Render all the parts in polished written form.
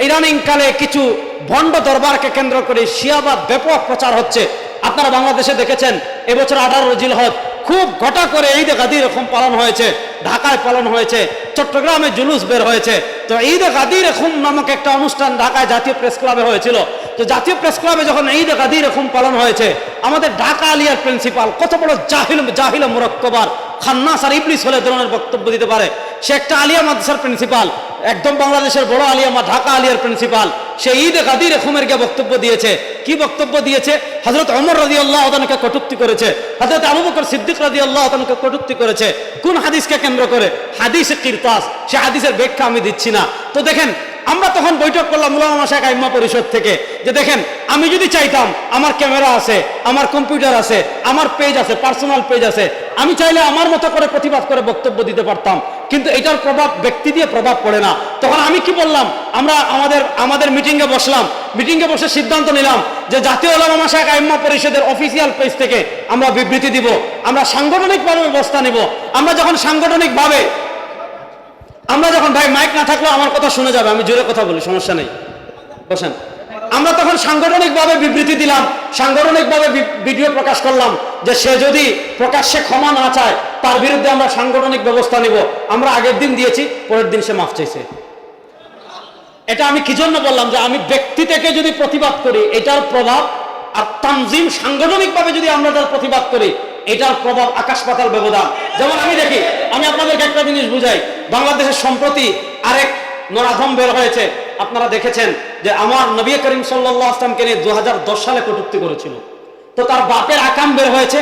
ইদানিং কালে কিছু ভণ্ড দরবারকে কেন্দ্র করে শিয়াবাদ ব্যাপক প্রচার হচ্ছে। আপনারা বাংলাদেশে দেখেছেন এবছর 18 জিলহজ খুব ঘটা করে ঈদে গাদির এরকম পালন হয়েছে, ঢাকায় পালন হয়েছে, চট্টগ্রামে জুলুস বের হয়েছে। তো ঈদে গাদির এরকম নামক একটা অনুষ্ঠান ঢাকায় জাতীয় প্রেস ক্লাবে হয়েছিল। তো জাতীয় প্রেস ক্লাবে যখন ঈদে গাদির এরকম পালন হয়েছে, আমাদের ঢাকা আলিয়ার প্রিন্সিপাল কত বড় জাহিল মুরক্কবার খান্নাস আর ইবলিস হলে ধরনের বক্তব্য দিতে পারে। সে একটা আলিয়া মাদ্রাসার প্রিন্সিপাল, একদম বাংলাদেশের বড় আলিয়া ঢাকা আলিয়ার প্রিন্সিপাল, সে ঈদে গাদির এরকমের গিয়ে বক্তব্য দিয়েছে। কি বক্তব্য দিয়েছে? হযরত ওমর রাদিয়াল্লাহু তাআলাকে কটূক্তি করেছে, হযরত আবু বকর সিদ্দিক রাদিয়াল্লাহু তাআলাকে কটূক্তি করেছে। কোন হাদিসকে কেন্দ্র করে? হাদিসে কিরতাস। সে হাদিসের ব্যাখ্যা আমি দিচ্ছি না। তো দেখেন, আমরা তখন বৈঠক করলাম উলামা মাশায়েখ আইম্মা পরিষদ থেকে, যে দেখেন আমি যদি চাইতাম, আমার ক্যামেরা আছে, আমার কম্পিউটার আছে, আমার পেজ আছে, পার্সোনাল পেজ আছে, আমি চাইলে আমার মতো করে প্রতিবাদ করে বক্তব্য দিতে পারতাম, কিন্তু এটার প্রভাব ব্যক্তি দিয়ে প্রভাব পড়ে না। তখন আমি কি বললাম, আমরা আমাদের মিটিংয়ে বসলাম, মিটিংয়ে বসে সিদ্ধান্ত নিলাম যে জাতীয় উলামা মাশায়েখ আইম্মা পরিষদের অফিসিয়াল পেজ থেকে আমরা বিবৃতি দিব, আমরা সাংগঠনিকভাবে ব্যবস্থা নিব। আমরা যখন সাংগঠনিকভাবে ভাই মাইক না থাকলেও আমার কথা শুনে যাবে, আমি জোরে কথা বলি, সমস্যা নেই, বসেন। আমরা তখন সাংগঠনিকভাবে বিবৃতি দিলাম, সাংগঠনিকভাবে ভিডিও প্রকাশ করলাম যে সে যদি প্রকাশ্যে ক্ষমা না চায় তার বিরুদ্ধে আমরা সাংগঠনিক ব্যবস্থা নিব। আমরা আগের দিন দিয়েছি, পরের দিন সে মাফ চাইছে। এটা আমি কি জন্য বললাম, যে আমি ব্যক্তি থেকে যদি প্রতিবাদ করি এটার প্রভাব, আর তানজিম সাংগঠনিকভাবে যদি আমরা তার প্রতিবাদ করি এটার প্রভাব আকাশ পাতাল ব্যবধান। যেমন আমি দেখি, আমি আপনাদেরকে একটা জিনিস বুঝাই, বাংলাদেশের সম্প্রতি আরেক নরাধম বের হয়েছে, আপনারা দেখেছেন যে আমার নবী করিম সাল্লাল্লাহু আলাইহি ওয়াসাল্লামকে নিয়ে 2010 সালে কটূক্তি করেছিল। তো তার বাপের আকাম বের হয়েছে,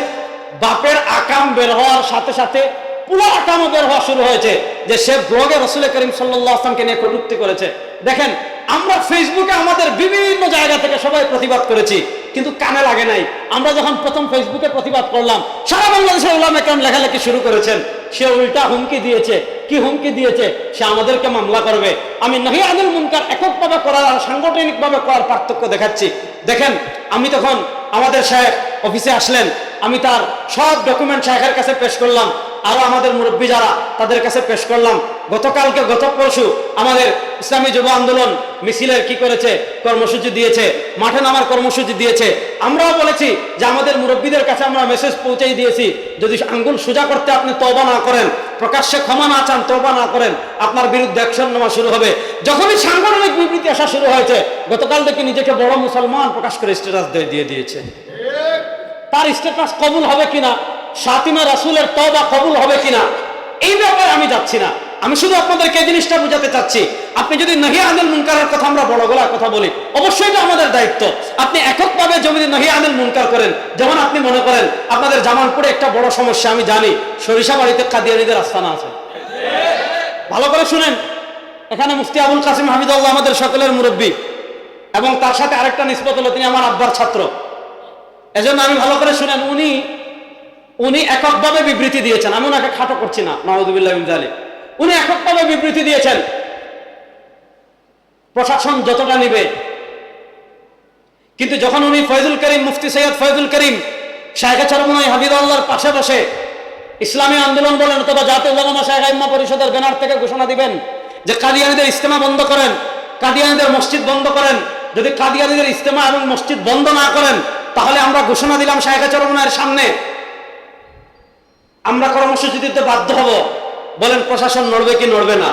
বাপের আকাম বের হওয়ার সাথে সাথে পুরো আকামও বের হওয়া শুরু হয়েছে যে সে ব্লগে রাসূল করিম সাল্লাল্লাহু আলাইহি ওয়াসাল্লামকে নিয়ে কটূক্তি করেছে। দেখেন, আমরা ফেসবুকে আমাদের বিভিন্ন জায়গা থেকে সবাই প্রতিবাদ করেছি, কিন্তু কানে লাগে নাই। আমরা যখন প্রথম ফেসবুকে প্রতিবাদ করলাম, সারা বাংলাদেশের উলামা কেরাম লেখালেখি শুরু করেছেন। সে উল্টা হুমকি দিয়েছে। কি হুমকি দিয়েছে? সে আমাদেরকে মামলা করবে। আমি নহি আনিল মুনকার এককভাবে করার আর সাংগঠনিকভাবে করার পার্থক্য দেখাচ্ছি। দেখেন, আমি তখন আমাদের শায়েখ অফিসে আসলেন, আমি তার সব ডকুমেন্ট শায়েখের কাছে পেশ করলাম, আরো আমাদের মুরব্বী যারা তাদের কাছে পেশ করলাম। গত পরশু আমাদের ইসলামী যুব আন্দোলন মিছিলের কি করেছে, কর্মসূচি দিয়েছে, মাঠে নামার কর্মসূচি দিয়েছে। আমরাও বলেছি যে আমাদের মুরব্বীদের কাছে আমরা মেসেজ পৌঁছেই দিয়েছি, যদি আঙ্গুল সোজা করতে আপনি তওবা না করেন, প্রকাশ্যে ক্ষমা না চান, তওবা না করেন, আপনার বিরুদ্ধে অ্যাকশন নেওয়া শুরু হবে। যখনই সাংগঠনিক বিবৃতি আসা শুরু হয়েছে, গতকাল থেকে নিজেকে বড় মুসলমান প্রকাশ করে স্ট্যাটাস দিয়ে দিয়েছে। তার স্ট্যাটাস কবুল হবে কিনা, শাতিমা রাসূলের তওবা কবুল হবে কিনা, এই ব্যাপারে আমি যাচ্ছি না। আমি শুধু আপনাদেরকে এই জিনিসটা বুঝাতে চাচ্ছি, আপনি যদি নহি আনিল মুনকারের কথা আমরা বড় গলায় কথা বলি, অবশ্যই এটা আমাদের দায়িত্ব। আপনি এককভাবে যদি নহি আনিল মুনকার করেন, যেমন আপনি মনে করেন আপনাদের জামালপুরে একটা বড় সমস্যা আমি জানি, সরিষাবাড়িতে কাদিয়ানীদের আস্তানা আছে। ভালো করে শুনেন, এখানে মুফতি আবুল কাসিম হামিদুল্লাহ আমাদের সকলের মুরব্বী, এবং তার সাথে আরেকটা নিসবত হলো তিনি আমার আব্বার ছাত্র। এজন্য আমি ভালো করে শুনেন, উনি এককভাবে বিবৃতি দিয়েছেন, আমি ওনাকে খাটো করছি না, নাউযুবিল্লাহি মিন যালিক। উনি এককভাবে বিবৃতি দিয়েছেন, প্রশাসন যতটা নিবে। কিন্তু যখন উনি ফয়জুল করিম, মুফতি সৈয়দ ফয়জুল করিম শায়েখে চরমনাই হাফিজাহুল্লাহর পাশে বসে ইসলামী আন্দোলন বলেন অথবা জাতীয় উলামা মাশায়েখ আইম্মা পরিষদের ব্যানার থেকে ঘোষণা দিবেন যে কাদিয়ানীদের ইজতেমা বন্ধ করেন, কাদিয়ানীদের মসজিদ বন্ধ করেন, যদি কাদিয়ানীদের ইজতেমা এবং মসজিদ বন্ধ না করেন, তাহলে আমরা ঘোষণা দিলাম শায়েখে চরমনাইয়ের সামনে আমরা কর্মসূচি দিতে বাধ্য হব। বলেন প্রশাসন নড়বে কি নড়বে না?